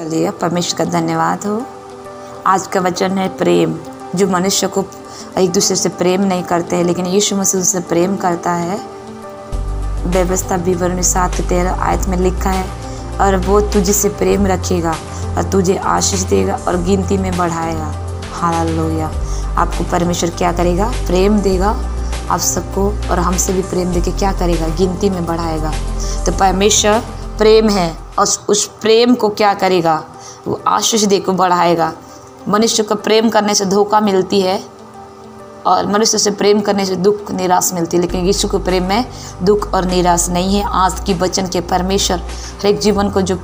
चलिए, परमेश्वर का धन्यवाद हो। आज का वचन है प्रेम। जो मनुष्य को एक दूसरे से प्रेम नहीं करते हैं, लेकिन यीशु मसीह से प्रेम करता है। व्यवस्था विवरण 7:13 में लिखा है, और वो तुझसे प्रेम रखेगा और तुझे आशीष देगा और गिनती में बढ़ाएगा। हालेलुया। आपको परमेश्वर क्या करेगा? प्रेम देगा आप सबको, और हमसे भी प्रेम देके क्या करेगा? गिनती में बढ़ाएगा। तो परमेश्वर प्रेम है, और उस प्रेम को क्या करेगा? वो आशीष देकर बढ़ाएगा। मनुष्य को प्रेम करने से धोखा मिलती है, और मनुष्य से प्रेम करने से दुख निराश मिलती है, लेकिन यीशु के प्रेम में दुख और निराश नहीं है। आज की वचन के परमेश्वर हर एक जीवन को जो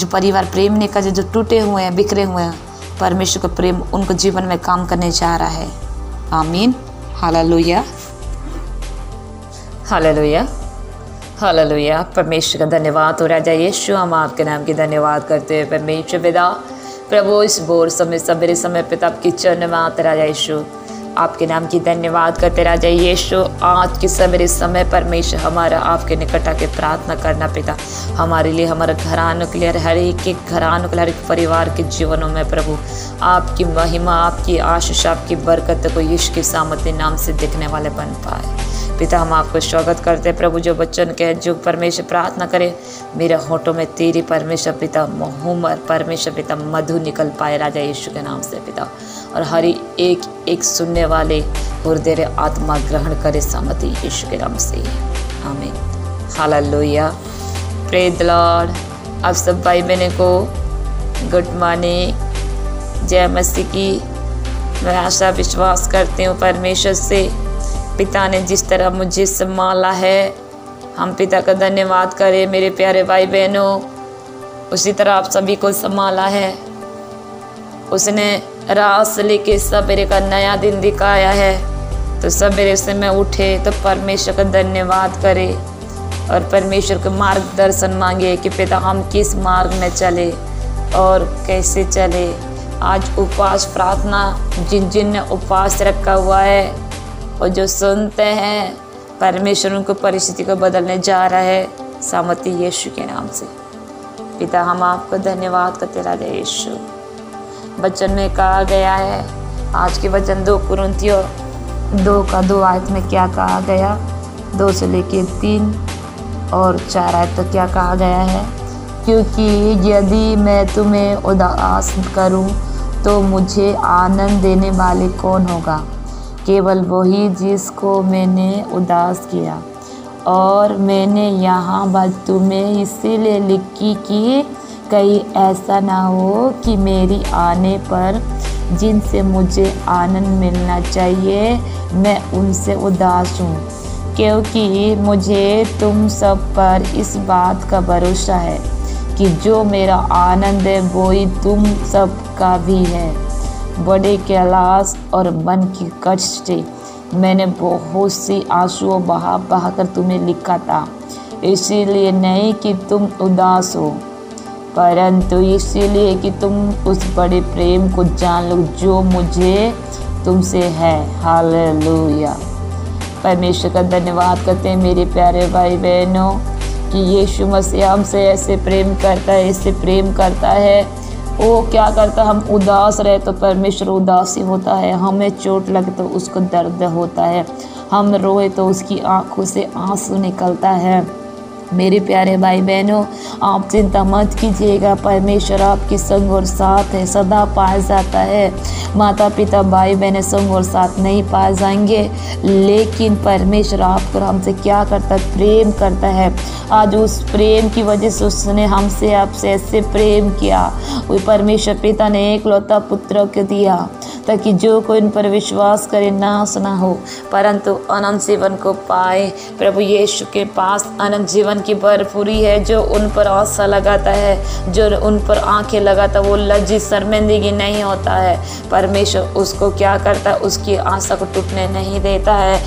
परिवार प्रेम नहीं करते, जो टूटे हुए हैं, बिखरे हुए हैं, परमेश्वर का प्रेम उनको जीवन में काम करने जा रहा है। आमीन। Hallelujah, hallelujah, hallelujah. परमेश्वर का धन्यवाद हो राजा यीशु। हम आपके नाम की धन्यवाद करते हैं परमेश्वर पिता। प्रभु इस बोर समय सवेरे समय पिता आपके चरण में आते राजा यीशु, आपके नाम की धन्यवाद करते राजा यीशु। आज के सवेरे समय परमेश्वर हमारा आपके निकट आके प्रार्थना करना पिता, हमारे लिए, हमारे घरानों के लिए, हर एक घरानों के लिए, हर एक परिवार के जीवनों में प्रभु आपकी महिमा, आपकी आशीष, आपकी बरकत को यीशु के सामर्थ्य नाम से दिखने वाले बन पाए पिता। हम आपको स्वागत करते हैं प्रभु। जो बच्चन के जो परमेश्वर प्रार्थना करे, मेरे होठों में तेरी परमेश्वर पिता मुहम्मद परमेश्वर पिता मधु निकल पाए राजा यीशु के नाम से पिता, और हर एक सुनने वाले हृदय आत्मा ग्रहण करे सामर्थ्य यीशु के नाम से। आमीन। हालेलुया। Praise the Lord. आप सब भाई बहनों को गुड मॉर्निंग, जय मसीह की। मैं आशा विश्वास करती हूँ परमेश्वर से पिता ने जिस तरह मुझे संभाला है, हम पिता का धन्यवाद करें मेरे प्यारे भाई बहनों। उसी तरह आप सभी को संभाला है। उसने रात से लेके सवेरे का नया दिन दिखाया है, तो सवेरे से मैं उठे तो परमेश्वर का धन्यवाद करे और परमेश्वर का मार्गदर्शन मांगे कि पिता हम किस मार्ग में चले और कैसे चले। आज उपवास प्रार्थना जिन ने उपवास रखा हुआ है और जो सुनते हैं, परमेश्वर उनको परिस्थिति को बदलने जा रहा है सामर्थ्य यीशु के नाम से। पिता हम आपको धन्यवाद करते राजा यीशु। वचन में कहा गया है, आज के वचन 2 कुरिन्थियों 2 में क्या कहा गया? 2 से लेके 3 और 4 आयत तक क्या कहा गया है? क्योंकि यदि मैं तुम्हें उदास करूं तो मुझे आनंद देने वाले कौन होगा? केवल वही जिसको मैंने उदास किया। और मैंने यहाँ बात तुम्हें इसीलिए लिखी कि कहीं ऐसा ना हो कि मेरी आने पर जिनसे मुझे आनंद मिलना चाहिए मैं उनसे उदास हूँ, क्योंकि मुझे तुम सब पर इस बात का भरोसा है कि जो मेरा आनंद है वो ही तुम सब का भी है। बड़े कैलाश और मन की कष्ट से मैंने बहुत सी आंसुओं बहा कर तुम्हें लिखा था, इसीलिए नहीं कि तुम उदास हो, परंतु इसीलिए कि तुम उस बड़े प्रेम को जान लो जो मुझे तुमसे है। हालेलुया। परमेश्वर का धन्यवाद करते हैं मेरे प्यारे भाई बहनों कि यीशु मसीह हमसे ऐसे प्रेम करता है, ऐसे प्रेम करता है। वो क्या करता है? हम उदास रहे तो परमेश्वर उदासी होता है, हमें चोट लगे तो उसको दर्द होता है, हम रोए तो उसकी आंखों से आंसू निकलता है। मेरे प्यारे भाई बहनों, आप चिंता मत कीजिएगा, परमेश्वर आपके संग और साथ है, सदा पाया जाता है। माता पिता भाई बहनें संग और साथ नहीं पाए जाएंगे, लेकिन परमेश्वर आपको हमसे क्या करता है? प्रेम करता है। आज उस प्रेम की वजह से उसने हमसे आपसे ऐसे प्रेम किया। वो परमेश्वर पिता ने एकलौता पुत्र को दिया ताकि जो कोई इन पर विश्वास करे नाश ना हो परंतु अनंत जीवन को पाए। प्रभु यीशु के पास अनंत जीवन की भरपूरी है। जो उन पर आशा लगाता है, जो उन पर आंखें लगाता है, वो लज्जित शर्मिंदगी नहीं होता है। परमेश्वर उसको क्या करता है? उसकी आशा को टूटने नहीं देता है।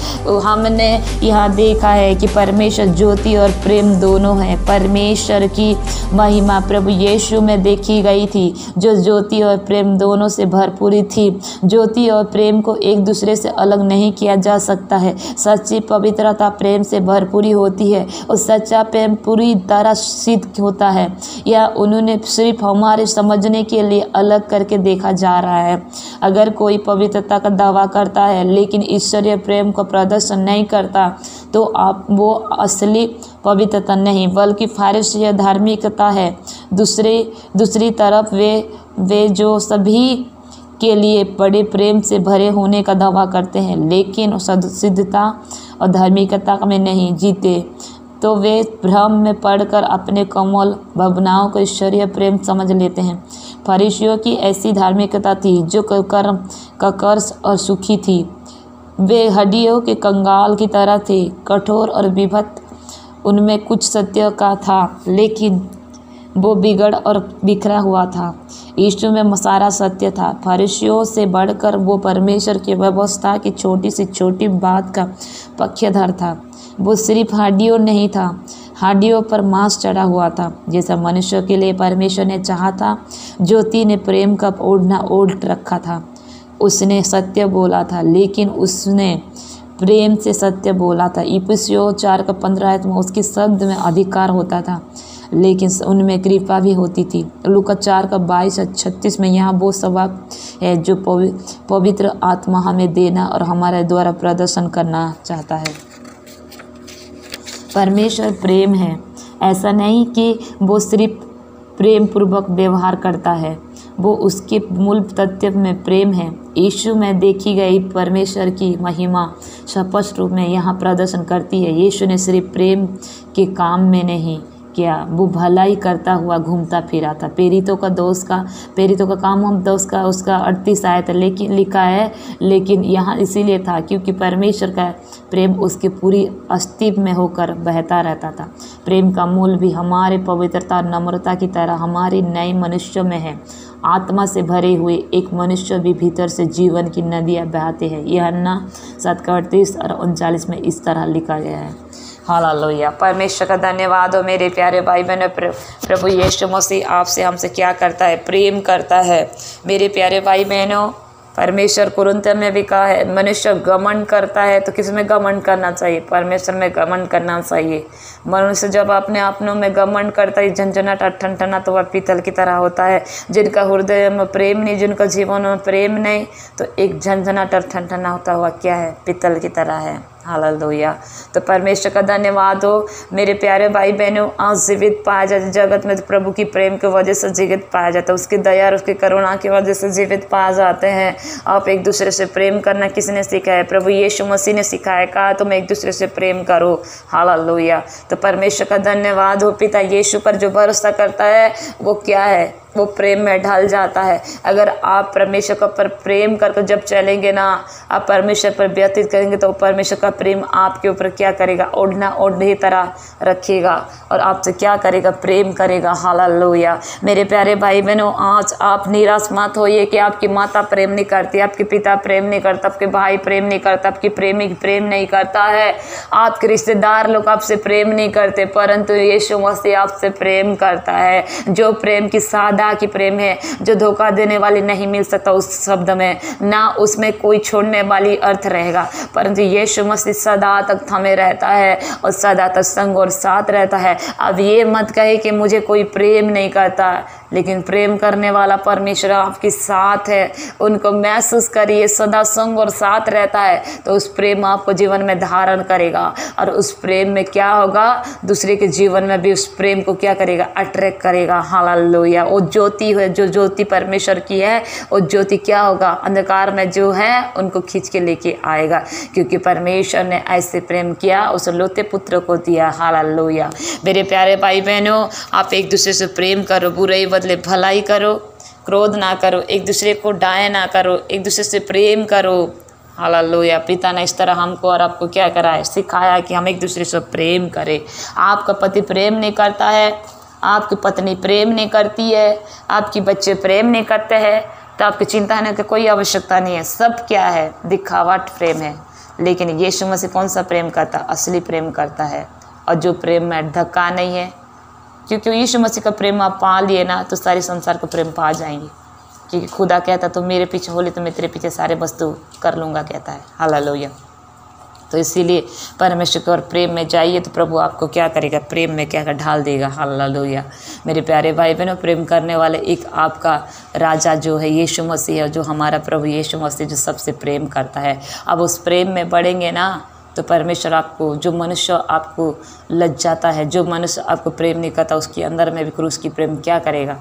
हमने यहाँ देखा है कि परमेश्वर ज्योति और प्रेम दोनों हैं। परमेश्वर की महिमा प्रभु यीशु में देखी गई थी, जो ज्योति और प्रेम दोनों से भरपूरी थी। ज्योति और प्रेम को एक दूसरे से अलग नहीं किया जा सकता है। सच्ची पवित्रता प्रेम से भरपूरी होती है और सच्चा प्रेम पूरी तरह सिद्ध होता है। यह उन्होंने सिर्फ हमारे समझने के लिए अलग करके देखा जा रहा है। अगर कोई पवित्रता का दावा करता है लेकिन ईश्वरीय प्रेम को प्रदर्शन नहीं करता तो वो असली पवित्रता नहीं बल्कि फारिसी धार्मिकता है। दूसरी तरफ वे जो सभी के लिए बड़े प्रेम से भरे होने का दावा करते हैं लेकिन सिद्धता और धार्मिकता में नहीं जीते तो वे भ्रम में पड़कर अपने कोमल भावनाओं को ईश्वरीय प्रेम समझ लेते हैं। फरीसियों की ऐसी धार्मिकता थी जो कर्म कर्कश और सुखी थी। वे हड्डियों के कंगाल की तरह थे, कठोर और विभक्त। उनमें कुछ सत्य का था लेकिन वो बिगड़ और बिखरा हुआ था। यीशु में सारा सत्य था। फरीसियों से बढ़कर वो परमेश्वर की व्यवस्था की छोटी से छोटी बात का पक्षधर था। वो सिर्फ हड्डियों नहीं था, हड्डियों पर मांस चढ़ा हुआ था। जैसा मनुष्य के लिए परमेश्वर ने चाहा था, ज्योति ने प्रेम का ओढ़ना ओढ़ रखा था। उसने सत्य बोला था लेकिन उसने प्रेम से सत्य बोला था। इफिसियों 4:15 में उसके शब्द में अधिकार होता था लेकिन उनमें कृपा भी होती थी। लूका 4:22-36 में यहाँ वो स्वभाव है जो पवित्र आत्मा हमें देना और हमारे द्वारा प्रदर्शन करना चाहता है। परमेश्वर प्रेम है। ऐसा नहीं कि वो सिर्फ प्रेम पूर्वक व्यवहार करता है, वो उसके मूल तत्व में प्रेम है। यीशु में देखी गई परमेश्वर की महिमा स्पष्ट रूप में यहाँ प्रदर्शन करती है। यीशु ने सिर्फ प्रेम के काम में नहीं किया, वो भलाई करता हुआ घूमता फिरा था। प्रेरितों का काम हम दोष का उसका 38 आयत लेकिन लिखा है, लेकिन यहाँ इसीलिए था क्योंकि परमेश्वर का प्रेम उसके पूरी अस्तित्व में होकर बहता रहता था। प्रेम का मूल भी हमारे पवित्रता नम्रता की तरह हमारी नए मनुष्यों में है। आत्मा से भरे हुए एक मनुष्य भी भीतर से जीवन की नदियाँ बहाते हैं। यूहन्ना 7:38 और 39 में इस तरह लिखा गया है। हालेलुया। परमेश्वर का धन्यवाद हो मेरे प्यारे भाई बहनों। प्रभु यीशु मसीह आपसे हमसे क्या करता है? प्रेम करता है। मेरे प्यारे भाई बहनों, परमेश्वर कुरिन्थ में भी कहा है मनुष्य घमंड करता है तो किस में घमंड करना चाहिए? परमेश्वर में घमंड करना चाहिए। मनुष्य जब अपने अपनों में घमंड करता है, झंझनाट ठनठना, तो वह पीतल की तरह होता है। जिनका हृदय में प्रेम नहीं, जिनका जीवन में प्रेम नहीं, तो एक झंझनाट ठनठना होता हुआ क्या है? पीतल की तरह है। हालेलुया। तो परमेश्वर का धन्यवाद हो मेरे प्यारे भाई बहनों। आज जीवित पाया जाता जगत में, तो प्रभु की प्रेम की वजह से जीवित पाया जाता है। उसकी दया और उसकी करुणा की वजह से जीवित पाए जाते हैं। आप एक दूसरे से प्रेम करना किसने सिखाया? प्रभु यीशु मसीह ने सिखाया। कहा तुम एक दूसरे से प्रेम करो। हालेलुया। तो परमेश्वर का धन्यवाद हो। पिता यीशु पर जो भरोसा करता है वो क्या है? वो प्रेम में ढल जाता है। अगर आप परमेश्वर का पर प्रेम करके जब चलेंगे ना, आप परमेश्वर पर व्यतीत करेंगे, तो परमेश्वर का प्रेम आपके ऊपर क्या करेगा? ओढ़ना ओढ़ने की तरह रखेगा और आपसे क्या करेगा? प्रेम करेगा। हालेलुया। मेरे प्यारे भाई बहनों, आज आप निराश मत होइए कि आपकी माता प्रेम नहीं करती, आपके पिता प्रेम नहीं करता, आपके भाई प्रेम नहीं करता, आपकी प्रेमी प्रेम नहीं करता है, आपके रिश्तेदार लोग आपसे प्रेम नहीं करते, परंतु यीशु मसीह आपसे प्रेम करता है। जो प्रेम की सादा की प्रेम है, जो धोखा देने वाली नहीं मिल सकता उस शब्द में, ना उसमें कोई छोड़ने वाली अर्थ रहेगा, परंतु यीशु मसीह सदा तक थमे रहता है और सदा तक संग और साथ रहता है। अब ये मत कहे कि मुझे कोई प्रेम नहीं करता, लेकिन प्रेम करने वाला परमेश्वर आपके साथ है। उनको महसूस करिए, सदा संग और साथ रहता है, तो उस प्रेम आपको जीवन में धारण करेगा और उस प्रेम में क्या होगा? दूसरे के जीवन में भी उस प्रेम को क्या करेगा? अट्रैक्ट करेगा। हालेलुया। वो ज्योति है, जो ज्योति परमेश्वर की है, वो ज्योति क्या होगा? अंधकार में जो है उनको खींच के लेके आएगा, क्योंकि परमेश्वर ने ऐसे प्रेम किया, उस लोते पुत्र को दिया। हालेलुया। मेरे प्यारे भाई बहनों, आप एक दूसरे से प्रेम करो, बुराई बदले भलाई करो, क्रोध ना करो, एक दूसरे को डाय ना करो, एक दूसरे से प्रेम करो। हालेलुया। पिता ने इस तरह हमको और आपको क्या करा है? सिखाया कि हम एक दूसरे से प्रेम करें। आपका पति प्रेम नहीं करता है, आपकी पत्नी प्रेम नहीं करती है, आपकी बच्चे प्रेम नहीं करते हैं, तो आपकी चिंता करने की कोई आवश्यकता नहीं है। सब क्या है? दिखावट प्रेम है। लेकिन यीशु मसीह कौन सा प्रेम करता? असली प्रेम करता है, और जो प्रेम में धक्का नहीं है, क्योंकि यीशु मसीह का प्रेम आप पा लिए ना, तो सारे संसार का प्रेम पा जाएंगे। क्योंकि खुदा कहता तुम मेरे पीछे होले तो मैं तेरे पीछे सारे वस्तु कर लूँगा, कहता है। हालेलुया। तो इसीलिए परमेश्वर की ओर प्रेम में जाइए तो प्रभु आपको क्या करेगा, प्रेम में क्या ढाल देगा। हालेलुया। मेरे प्यारे भाई बहनों, प्रेम करने वाले एक आपका राजा जो है यीशु मसीह है, जो हमारा प्रभु यीशु मसीह जो सबसे प्रेम करता है। अब उस प्रेम में बढ़ेंगे ना तो परमेश्वर आपको, जो मनुष्य आपको लज जाता है, जो मनुष्य आपको प्रेम नहीं करता, उसके अंदर में भी क्रूस की प्रेम क्या करेगा।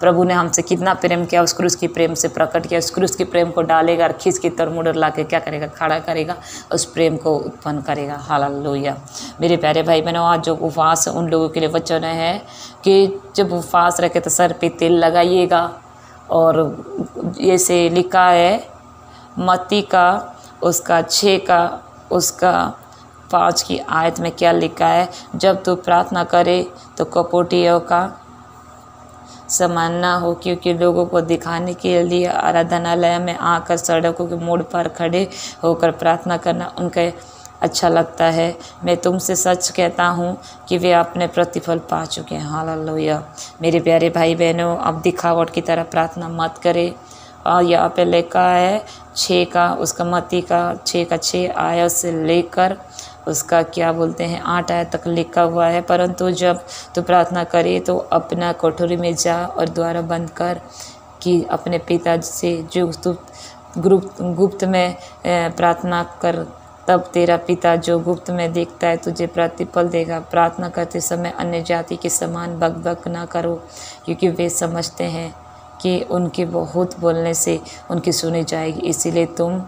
प्रभु ने हमसे कितना प्रेम किया, उस क्रूस की प्रेम से प्रकट किया, उस क्रूस की प्रेम को डालेगा और खींच के तरमुड़ ला के क्या करेगा, खड़ा करेगा, उस प्रेम को उत्पन्न करेगा। हालेलुया। मेरे प्यारे भाई बहनों, आज जो उपवास उन लोगों के लिए वचन है कि जब उपवास रखे तो सर पे तेल लगाइएगा। और ऐसे लिखा है मत्ती का उसका 6 का उसका 5 की आयत में क्या लिखा है, जब तू प्रार्थना करे तो कपटियों का समान ना हो, क्योंकि लोगों को दिखाने के लिए आराधनालय में आकर सड़कों के मोड़ पर खड़े होकर प्रार्थना करना उनके अच्छा लगता है। मैं तुमसे सच कहता हूँ कि वे अपने प्रतिफल पा चुके हैं। हालेलुया। मेरे प्यारे भाई बहनों, अब दिखावट की तरह प्रार्थना मत करें। और यहाँ पे लिखा है 6 का उसका मत्ती का 6 का 6 आयत से लेकर उसका क्या बोलते हैं 8 आयत तक लिखा हुआ है, परंतु जब तू प्रार्थना करे तो अपना कोठरी में जा और द्वार बंद कर कि अपने पिता से जो तू गुप्त में प्रार्थना कर, तब तेरा पिता जो गुप्त में देखता है तुझे प्रतिफल देगा। प्रार्थना करते समय अन्य जाति के समान बकबक ना करो, क्योंकि वे समझते हैं कि उनके बहुत बोलने से उनकी सुनी जाएगी, इसीलिए तुम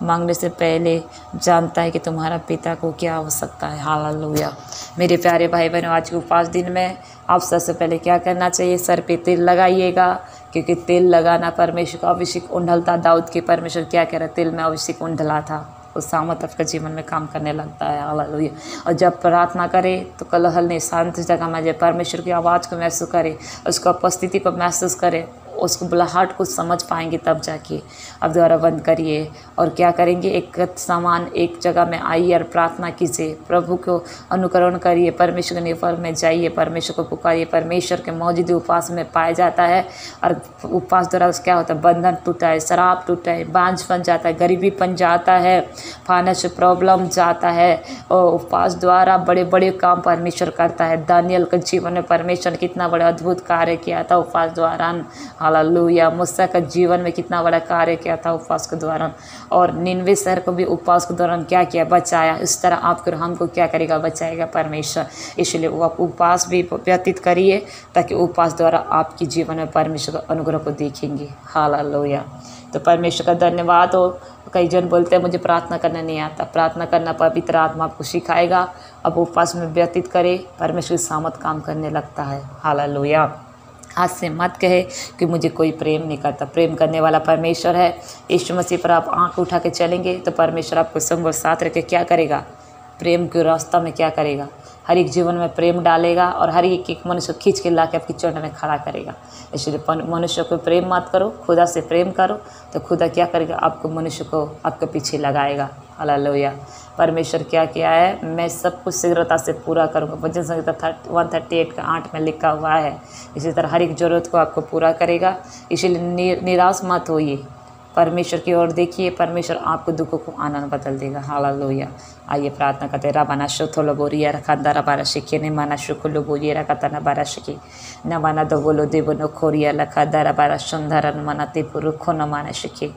मांगने से पहले जानता है कि तुम्हारा पिता को क्या आवश्यकता है। हालेलुया। मेरे प्यारे भाई बहनों, आज के उपवास दिन में आप सबसे पहले क्या करना चाहिए, सर पे तेल लगाइएगा, क्योंकि तेल लगाना परमेश्वर का अभिषेक उंडलता। दाऊद के परमेश्वर क्या कह रहा, तेल में अभिषेक उंडला था, उस सामर्थ आपके जीवन में काम करने लगता है। हालेलुया। और जब प्रार्थना करे तो कलहल नहीं, शांत जगह में जाए, परमेश्वर की आवाज़ को महसूस करे, उसकी उपस्थिति को महसूस करे, उसको बुलाहट को समझ पाएंगे, तब जाके अब द्वारा बंद करिए और क्या करेंगे, एक समान एक जगह में आइए और प्रार्थना कीजिए, प्रभु को अनुकरण करिए, परमेश्वर के निफर में जाइए, परमेश्वर को पुकारिए। परमेश्वर के मौजूद उपवास में पाया जाता है और उपवास द्वारा क्या होता है, बंधन टूटा है, शराब टूटा है, बांझ बन जाता है, गरीबी बन जाता है, फाइनेंशियल प्रॉब्लम जाता है। और उपवास द्वारा बड़े बड़े काम परमेश्वर करता है। दानियल के जीवन में परमेश्वर कितना बड़ा अद्भुत कार्य किया था उपवास द्वारा। हालेलुया। मूसा का जीवन में कितना बड़ा कार्य किया था उपवास के दौरान, और निनवे शहर को भी उपवास के दौरान क्या किया, बचाया। इस तरह आपको हमको क्या करेगा, बचाएगा परमेश्वर। इसलिए आप उपवास भी व्यतीत करिए, ताकि उपवास द्वारा आपके जीवन में परमेश्वर का अनुग्रह को देखेंगे। हालेलुया। तो परमेश्वर का धन्यवाद हो। कई जन बोलते हैं मुझे प्रार्थना करना नहीं आता, प्रार्थना करना पवित्र आत्मा आपको सिखाएगा। अब उपवास में व्यतीत करें, परमेश्वर की सामर्थ काम करने लगता है। हालेलुया। आज से मत कहे कि मुझे कोई प्रेम नहीं करता, प्रेम करने वाला परमेश्वर है। यीशु मसीह पर आप आंख उठा के चलेंगे तो परमेश्वर आपको संग और साथ रख के क्या करेगा, प्रेम के रास्ता में क्या करेगा, हर एक जीवन में प्रेम डालेगा और हर एक मनुष्य को खींच के ला के आपकी चरण में खड़ा करेगा। इसलिए मनुष्य को प्रेम मत करो, खुदा से प्रेम करो, तो खुदा क्या करेगा, आपको मनुष्य को आपके पीछे लगाएगा। हालेलुया। परमेश्वर क्या किया है, मैं सब कुछ शीघ्रता से पूरा करूँगा। भजन संहिता 138 का 8 में लिखा हुआ है। इसी तरह हर एक ज़रूरत को आपको पूरा करेगा। इसलिए निराश मत होइए, परमेश्वर की ओर देखिए, परमेश्वर आपको दुखों को आनंद बदल देगा। हालेलुया। आइए प्रार्थना करते हैं। रबाना शोथोलो बोरिया रखा दरा बारा शिखे ने माना शुकुलो बोरिया रखा तना बारा शिखे न माना दो बोलो देवो नो खोरिया लखा दरा बारा सुंदर न माना ते पुरुखो न माना शिखे।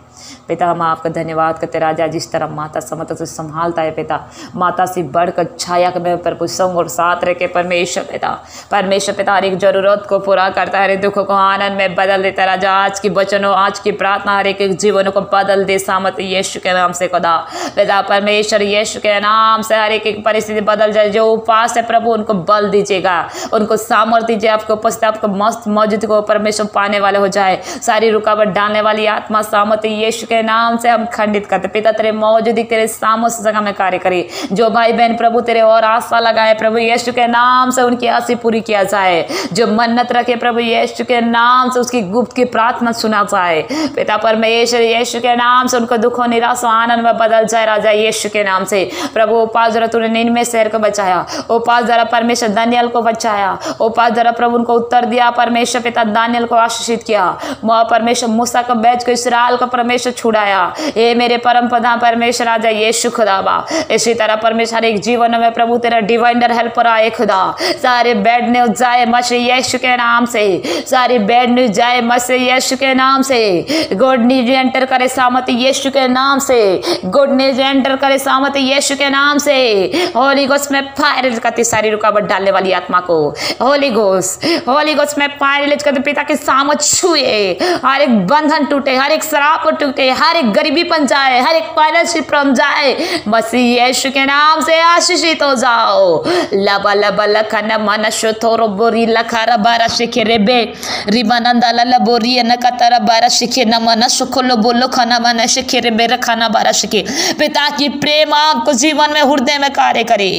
पिता हम आपका धन्यवाद करते राजा, जिस तरह माता समता से संभालता है पिता, माता से बढ़कर छाया में पर संग और साथ रह के परमेश्वर पिता हर एक जरूरत को पूरा करता है, हर दुखों को आनंद में बदल देता राजा। आज की वचनों, आज की प्रार्थना हर एक जीवन को बदल दे सामत यीशु के नाम से खुदा पिता परमेश्वर, यीशु के नाम से हर एक परिस्थिति बदल जाए। जो उपवास है प्रभु उनको बल दीजिएगा, उनको सामर्थ्य दीजिए, आपको उपस्थित आपको मस्त मौजूद को परमेश्वर पाने वाले हो जाए। सारी रुकावट डालने वाली आत्मा सामर्थ्य यीशु के नाम से हम खंडित करते। पिता तेरे मौजूदी तेरे सामर्थ्य जगह में कार्य करे। जो भाई बहन प्रभु तेरे और आशा लगाए प्रभु यीशु के नाम से उनकी आशा पूरी किया जाए। जो मन्नत रखे प्रभु यीशु के नाम से उसकी गुप्त की प्रार्थना सुना जाए। पिता परमेश्वर परमेश्वर यीशु के नाम से उनको दुखों निराशा आनंद में बदल जाए राजा यीशु के नाम से। प्रभु उपास द्वारा तूने निनवे शहर को बचाया, उपास द्वारा परमेश्वर दानियल को बचाया, उपास द्वारा प्रभु उनको उत्तर दिया परमेश्वर पिता, दानियल को आशीषित किया, परमेश्वर मूसा को बैच को इस्राएल को परमेश्वर छुड़ाया। ये मेरे परम प्रधान परमेश्वर राजा यीशु खुदाबा, इसी तरह परमेश्वर एक जीवन में प्रभु तेरा डिवाइनर हेल्पर आए खुदा, सारे बैड न्यूज जाए मसीह यीशु के नाम से, सारी बैड न्यूज जाए मसीह यीशु के नाम से, गुड न्यूज एंटर करे सामर्थ्य यीशु के नाम से, गुड न्यूज एंटर करे सामर्थ्य यीशु के नाम से। होली गोस्ट में फायर करती सारी रुकावट डालने वाली आत्मा को, होली गोस्ट में फायर रिलीज करते पिता की सामत छुए, हर एक बंधन टूटे, हर एक शराब टूटे, हर एक गरीबी बन जाए, हर एक फाइनेंशियल प्रॉब्लम जाए मसीह यीशु के नाम से आशीषित हो जाओ। लबा लबा लखना मन शोथोरो बोरी लखारा बारा शिखे रेबे रिबानंदा लला बोरी न कतरा बारा शिखे न मन सुखलो बोलो खाना मन शिखे रेबे रखाना बारा शिखे। पिता की प्रेम आपको जीवन में हृदय में कार्य करे,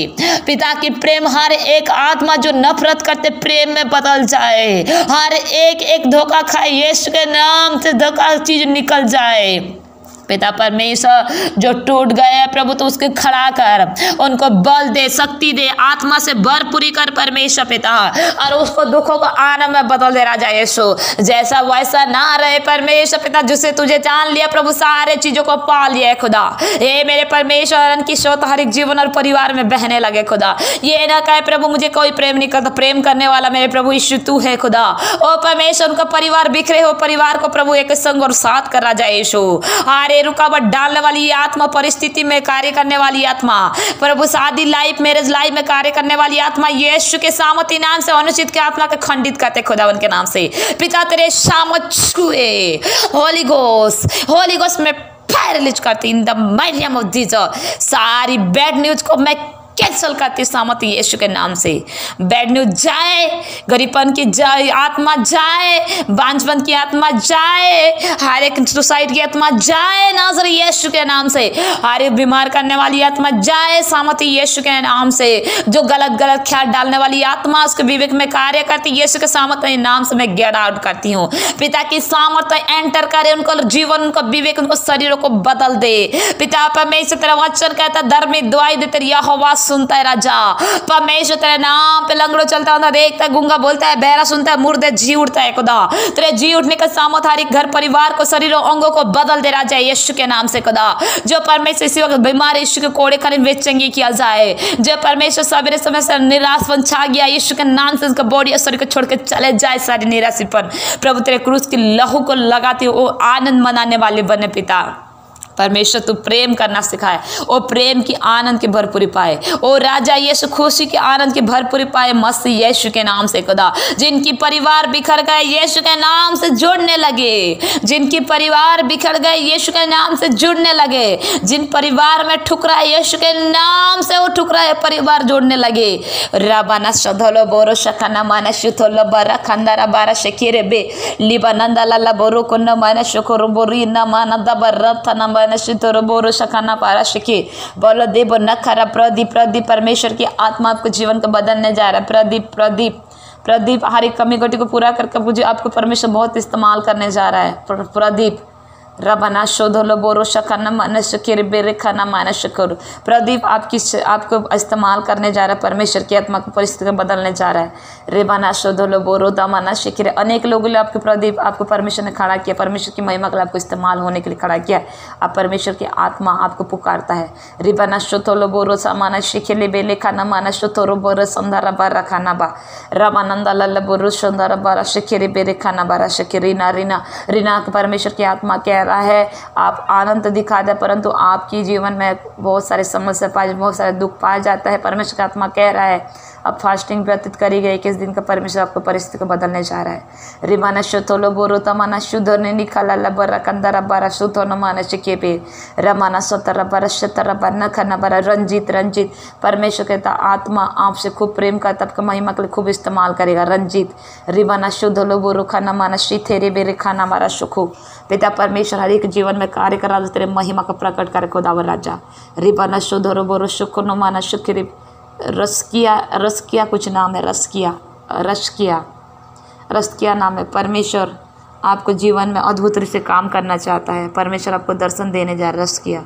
पिता की प्रेम हर एक आत्मा जो नफरत करते प्रेम में बदल जाए, हर एक धोखा खाए यीशु के नाम से धोखा चीज निकल जाए। पिता परमेश्वर जो टूट गए हैं प्रभु तो उसके खड़ा कर, उनको बल दे, शक्ति दे, आत्मा से भरपूरी कर परमेश्वर पिता, और उसको दुखों को आनंद में बदल दे राजा यीशु। जैसा वैसा ना रहे परमेश्वर पिता, जिससे तुझे जान लिया प्रभु सारे चीजों को पा लिया है खुदा। ये मेरे परमेश्वर की शोत हर एक जीवन और परिवार में बहने लगे खुदा। ये ना कहे प्रभु मुझे कोई प्रेम नहीं करता, प्रेम करने वाला मेरे प्रभु यीशु तू है खुदा। ओ परमेश्वर उनका परिवार बिखरे हो परिवार को प्रभु एक संग और साथ कर राजा यीशु। रुकावट डालने वाली आत्मा, परिस्थिति में कार्य करने वाली आत्मा प्रभु, शादी लाइफ मैरिज लाइफ में कार्य करने वाली आत्मा यीशु के सामर्थ्य नाम से अनुचित के आत्मा को खंडित करते खुदा उनके नाम से पिता तेरे सामर्थ छुए। होली गोस्ट में फायर रिलीज करती in the mighty name of Jesus. सारी बैड न्यूज को मैं कैंसल करती सामर्थ्य यीशु के नाम से। बैड न्यूज जाए, गरीबपन की जाए आत्मा जाए, बांझपन की आत्मा जाए, हर एक सुसाइड की आत्मा जाए नाज़र यीशु के नाम से। हर एक बीमार करने वाली आत्मा जाए सामर्थ्य यीशु के नाम से। जो गलत ख्याल डालने वाली आत्मा उसके विवेक में कार्य करती यीशु के सामर्थ्य नाम से मैं गेट आउट करती हूँ। पिता की सामर्थ्य एंटर करे, उनको जीवन, उनको विवेक, उनको शरीरों को बदल दे। पिता परमेश्वर तेरा वचन कहता धर्मी दुआई दे तेरी यहोवा सुनता है राजा। परमेश्वर तेरे नाम पे लंगड़ो चलता है, देखता है, गूंगा बोलता है, बहरा सुनता है, मुर्दे जी उठता है खुदा। तेरे जी उठने का सामर्थ हर एक घर परिवार को, शरीरों, अंगों को बदल दे राजा यीशु के नाम से खुदा। जो परमेश्वर इसी वक्त बीमार यीशु के कोड़े खाने वे चंगी किया जाए। जो परमेश्वर सवेरे समय से निराशपन छा गया यीशु के नाम से उसका बॉडी और शरीर को छोड़ के चले जाए सारी निराशपन प्रभु तेरे क्रूस की लहू को लगाते वो आनंद मनाने वाले बने पिता। परमेश्वर तू प्रेम करना सिखाए, ओ प्रेम की आनंद की भरपूरी पाए, ओ राजा यीशु खुशी की आनंद की भरपूरी पाए मसीह यीशु के नाम से खुदा। जिनकी परिवार बिखर गए यीशु के नाम से जुड़ने लगे, जिनकी परिवार बिखर गए यीशु के नाम से जुड़ने लगे, जिन परिवार में ठुकरा यीशु के नाम से वो ठुकराए परिवार जोड़ने लगे। रबाना सधलो बोरो शखाना माना शुथलो बरा खंदारा बारा शकीरे बे लिबानंदा लाला बोरो कोन माना शकोरो बोरी ना माना दबर तना बोरो शखाना पारा शिखी बोलो देव नखरा प्रदीप परमेश्वर की आत्मा आपको जीवन को बदलने जा रहा है। प्रदीप हर एक कमी घटी को पूरा करके मुझे आपको परमेश्वर बहुत इस्तेमाल करने जा रहा है। प्रदीप रबना शोधलो बोरो शखाना मानस शकीर बेरे खाना मानस शकुर। प्रदीप आपको इस्तेमाल करने जा रहा है, परमेश्वर की आत्मा को परिस्थिति में बदलने जा रहा है। रेबाना शोधलो बोरो दमाना शिखिर अनेक लोगों ने आपके प्रदीप आपको परमेश्वर ने खड़ा किया, परमेश्वर की महिमा के लिए आपको इस्तेमाल होने के लिए खड़ा किया। अब परमेश्वर की आत्मा आपको पुकारता है। रिबाना शोथोलो बोरो सामाना शिखिले बेले खाना माना शोथोरो बोरो संधारा बारा खाना बा रबानंदा लल्ला बोरो संधारा बारा शिखिरे बेरे खाना बारा शिखिरी रीना परमेश्वर की आत्मा कह रहा है आप आनंद दिखा दे, परंतु आपकी जीवन में बहुत सारे समस्या पाए, बहुत सारे दुख पाया जाता है। परमेश्वर का आत्मा कह रहा है अब फास्टिंग व्यतीत करी गई 21 दिन का परमेश्वर आपको परिस्थिति को बदलने जा रहा है। रिमाना शोथोलो बोरो तमाना शुद्धो ने निकाला लबरा कंदरा बारा शुद्धो न माना शिके पे रमाना सोतरा बारा शतरा बारा नखना बारा रंजित परमेश्वर कहता आत्मा आपसे खूब प्रेम करता, आपका महिमा के लिए खूब इस्तेमाल करेगा। रंजित रिमाना शुद्धोलो बोरो खाना माना शीथेरे बेरे खाना मारा सुखो। पिता परमेश्वर हर एक जीवन में कार्य करा तेरे महिमा का प्रकट करे खुदावर राजा। रिबाना शुद्धोरो बोरो सुखो न माना सुखिरी रस्किया कुछ नाम है, रस्किया नाम है। परमेश्वर आपको जीवन में अद्भुत रूप से काम करना चाहता है। परमेश्वर आपको दर्शन देने जा रहा है।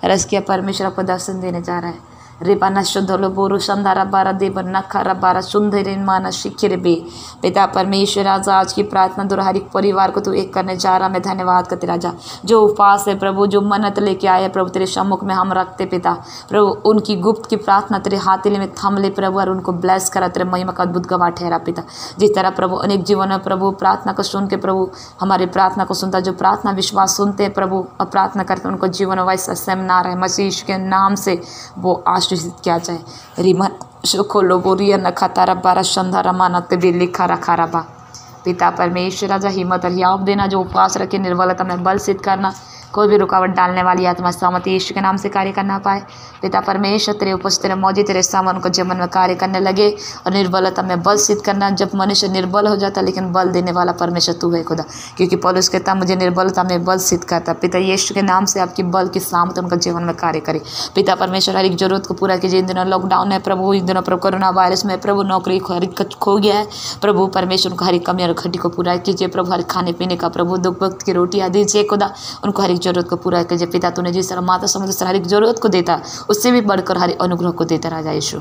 रस किया परमेश्वर आपको दर्शन देने जा रहा है। रिबाना शुद्धलो बोरु संधारा बारा देव नखारा बारा सुंदर माना शिखिर बे। पिता परमेश्वर राजा, आज की प्रार्थना द्वारा हर एक परिवार को तू एक करने जा रहा। मैं धन्यवाद करते राजा, जो उपवास है प्रभु, जो मन्नत लेके आए प्रभु तेरे सम्मुख में हम रखते पिता प्रभु, उनकी गुप्त की प्रार्थना तेरे हाथेली में थम ले प्रभु, और उनको ब्लेस करा, तेरे महिमा का अद्भुत गवाह ठहरा पिता। जिस तरह प्रभु अनेक जीवन में प्रभु प्रार्थना को सुन के प्रभु हमारी प्रार्थना को सुनता, जो प्रार्थना विश्वास सुनते हैं प्रभु और प्रार्थना करते उनको जीवन वैसा सेमनार है मसीह के नाम से वो आशीषित किया जाए। रिमन खोलो बोरिया न खतारा बारा संधारा मानत बिल्ली खरा खरा बा। पिता परमेश्वर राजा हिम्मत और हियाव देना, जो उपवास रखे निर्बलता में बल सिद्ध करना, कोई भी रुकावट डालने वाली आत्मा सहमति यीशु के नाम से कार्य करना पाए। पिता परमेश्वर तेरे उपस्थित तेरे मौजूद तेरे सामान को जीवन में कार्य करने लगे और निर्बलता में बल सिद्ध करना। जब मनुष्य निर्बल हो जाता लेकिन बल देने वाला परमेश्वर तू है खुदा, क्योंकि पौलुस कहता मुझे निर्बलता में बल सिद्ध करता। पिता यीशु के नाम से आपकी बल की सामत उनका जीवन में कार्य करे। पिता परमेश्वर हर एक जरूरत को पूरा कीजिए। इन दिनों लॉकडाउन है प्रभु, इन दिनों प्रभु कोरोना वायरस में प्रभु नौकरी हर एक खो गया है प्रभु परमेश्वर, उनको हर एक कमी और घटी को पूरा कीजिए प्रभु। हर खाने पीने का प्रभु दुख वक्त की रोटियाँ दीजिए खुदा, उनको हर एक जरूरत को पूरा कीजिए। पिता तूने जिस तरह माता समुद्र हर एक जरूरत को देता उससे भी बढ़कर हर अनुग्रह को देता राजा यीशु।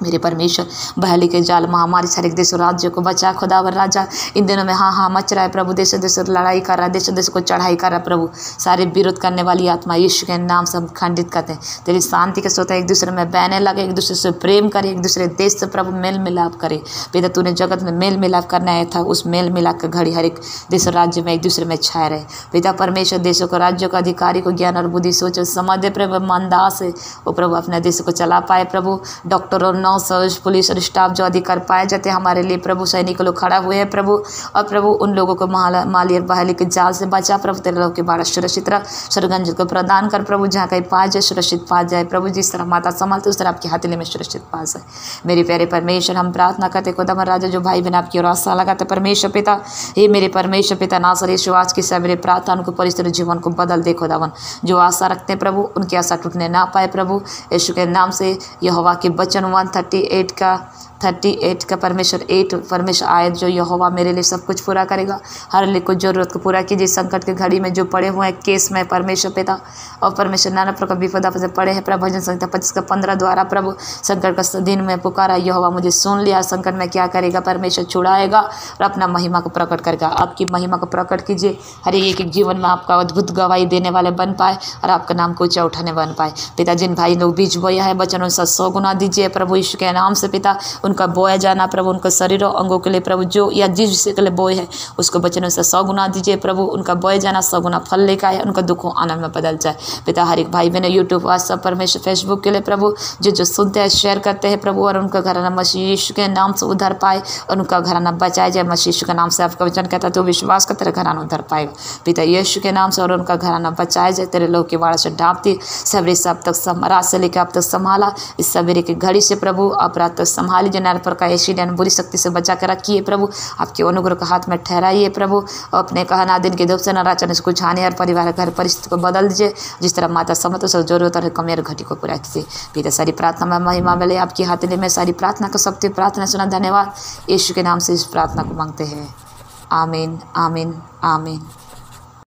मेरे परमेश्वर बहाली के जाल महामारी से हर एक देश और राज्य को बचा खुदावर राजा। इन दिनों में हाँ मच रहा है प्रभु, देश देश लड़ाई कर रहा है, देश देश को चढ़ाई कर रहा है प्रभु। सारे विरोध करने वाली आत्मा यीशु के नाम से हम खंडित करते हैं। तेरी शांति के सोता एक दूसरे में बहने लगे, एक दूसरे से प्रेम करे, एक दूसरे देश से प्रभु मेल मिलाप करे। पिता तूने जगत में मेल मिलाप करना आया था, उस मेल मिलाप का घड़ी हर एक देश और राज्य में एक दूसरे में छाए रहे। पिता परमेश्वर देशों को राज्यों को अधिकारी को ज्ञान और बुद्धि सोच समझ दे प्रभु, ईमानदार से वो प्रभु अपने देश को चला पाए प्रभु। डॉक्टर और नर्स पुलिस और स्टाफ जो अधिकार पाए जाते हैं हमारे लिए प्रभु, सैनिक लोग खड़ा हुए हैं प्रभु, और प्रभु उन लोगों को माली और बहाली के जाल से बचा प्रभु। तेरे लोग के बाड़ा सुरक्षित रह, सरगंज को प्रदान कर प्रभु, जहाँ कहीं पा जाए सुरक्षित पा जाए प्रभु। जिस तरह माता संभालते उस तरह आपके हथेली में सुरक्षित पा जाए। मेरे प्यारे परमेश्वर हम प्रार्थना करते खुदावन राजा, जो भाई बहन आपकी ओर आशा लगाते परमेश्वर पिता, हे मेरे परमेश्वर पिता नासर यीशु आज की सवेरे प्रार्थना उनको परिस्थिति जीवन को बदल दे खुदावन। जो आशा रखते हैं प्रभु उनकी आशा टूटने ना पाए प्रभु यीशु के नाम से। यहोवा के वचन 138 का परमेश्वर 8 परमेश्वर आयत, जो यहोवा मेरे लिए सब कुछ पूरा करेगा, हर लिए कुछ जरूरत को पूरा कीजिए। संकट के घड़ी में जो पड़े हुए हैं केस में परमेश्वर पिता और परमेश्वर नाना प्रकार विपदा से पड़े हैं प्रभु, भजन संहिता 25:15 द्वारा प्रभु संकट का दिन में पुकारा, यहोवा मुझे सुन लिया। संकट में क्या करेगा परमेश्वर, छुड़ाएगा और अपना महिमा को प्रकट करेगा। आपकी महिमा को प्रकट कीजिए, हर एक जीवन में आपका अद्भुत गवाही देने वाले बन पाए और आपका नाम को ऊंचा उठाने बन पाए। पिता जिन भाई लोग बीज बोया है वचनों से 100 गुना दीजिए प्रभु यीशु के नाम से पिता। उनका बोया जाना प्रभु उनके शरीरों अंगों के लिए प्रभु, जो या जिस विषय के लिए बोए है उसको वचनों से 100 गुना दीजिए प्रभु। उनका बोया जाना 100 गुना फल लेकर आए, उनका दुखों आनंद में बदल जाए पिता। हर एक भाई बहन यूट्यूब व्हाट्सएप परमेश्वर फेसबुक के लिए प्रभु, जो सुनते हैं शेयर करते हैं प्रभु, और उनका घराना मसीह यीशु के नाम से उधर पाए और उनका घराना बचाया जाए मसीह यीशु के नाम से। आपका वचन कहता है तो विश्वास का तेरा घराना उधर पाएगा पिता यीशु के नाम से, और उनका घराना बचाया जाए। तेरे लोग के बाड़ा से ढांपती सवेरे से अब तक रात से लेकर अब तक संभाला, इस सवेरे की घड़ी से प्रभु अपराध तक संभाली, जो नार पर का एसिड बुरी शक्ति से बचा कर रखिए प्रभु। आपके अनुग्रह का हाथ में ठहराइए प्रभु, और अपने कहा ना दिन के धूप से नाराचन को छाने और परिवार घर परिस्थिति को बदल दीजिए। जिस तरह माता समत उस जरूरत और कमी और घटी को पूरा कीजिए पिता। सारी प्रार्थना में महिमा मिले आपकी हाथेली में, सारी प्रार्थना को सबकी प्रार्थना सुना। धन्यवाद यीशु के नाम से इस प्रार्थना को मांगते हैं, आमीन आमीन आमीन।